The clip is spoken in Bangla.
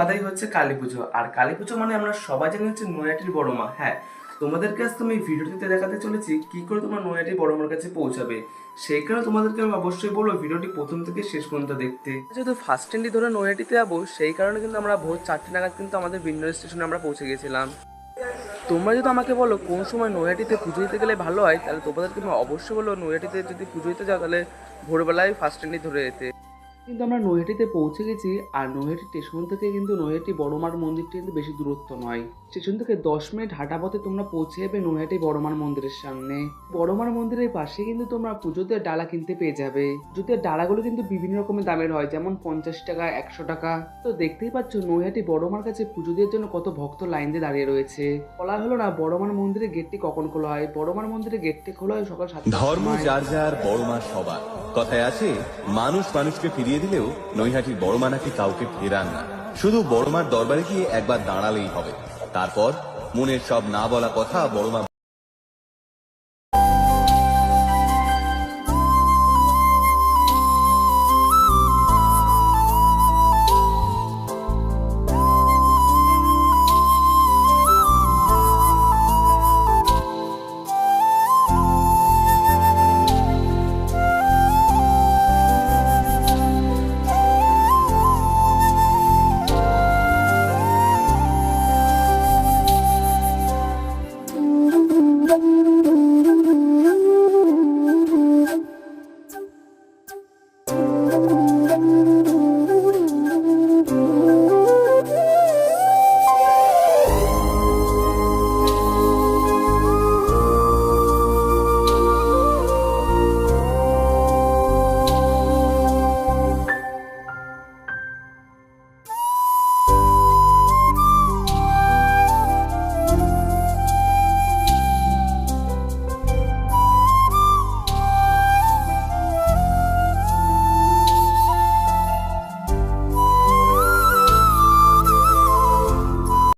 বাদেই হচ্ছে কালী পুজো। আর কালী পুজো মানে আমরা সবাই জানি হচ্ছে নৈহাটির বড় মা। হ্যাঁ, তোমাদেরকে আজ আমি এই ভিডিওটিতে দেখাতে চলেছি কি করে তোমরা নৈহাটির বড় মার কাছে পৌঁছাবে। সেই কারণে তোমাদেরকে আমি অবশ্যই বলবো ভিডিওটি প্রথম থেকে শেষ পর্যন্ত দেখতে। যেহেতু ফার্স্ট ট্রেনটি ধরে নৈহাটিতে যাবো, সেই কারণে কিন্তু আমরা ভোর 4টে নাগাদ কিন্তু আমাদের বিন্নর স্টেশনে আমরা পৌঁছে গেছিলাম। তোমরা যদি আমাকে বলো কোন সময় নৈহাটিতে পুজো দিতে গেলে ভালো হয়, তাহলে তোমাদেরকে আমি অবশ্যই বলবো নৈহাটিতে যদি পুজো দিতে যাও তাহলে ভোরবেলায় ফার্স্ট ট্রেনটি ধরে যেতে। কিন্তু আমরা নৈহাটিতে পৌঁছে গেছি, আর নৈহাটি স্টেশন থেকে কিন্তু নৈহাটি বড়মার মন্দিরটি কিন্তু বেশি দূরত্ব নয়। স্টেশন থেকে 10 মিনিট হাঁটা পথে তোমরা পৌঁছে যাবে নৈহাটি বড়মার মন্দিরের সামনে। বড়মার মন্দিরের পাশে কিন্তু তোমরা পুজোতে ডালা কিনতে পেয়ে যাবে। পুজোতে ডালাগুলো কিন্তু বিভিন্ন রকমের দামের হয়, যেমন 50 টাকা, 100 টাকা। তো দেখতেই পাচ্ছ নৈহাটি বড়মার কাছে পুজো দেওয়ার জন্য কত ভক্ত লাইন দিয়ে দাঁড়িয়ে রয়েছে। বলা হলো না বড়মার মন্দিরের গেটটি কখন খোলা হয়। বড়মার মন্দিরের গেটটি খোলা হয় সকাল 7টার ধর্ম সময়। যার যার, বড় মা সবার। কথায় আছে, মানুষ মানুষকে ফিরিয়ে দিলেও নৈহাটির বড় মা নাকি কাউকে ফেরান না। শুধু বড় মার দরবারে গিয়ে একবার দাঁড়ালেই হবে, তারপর মনের সব না বলা কথা বড় মা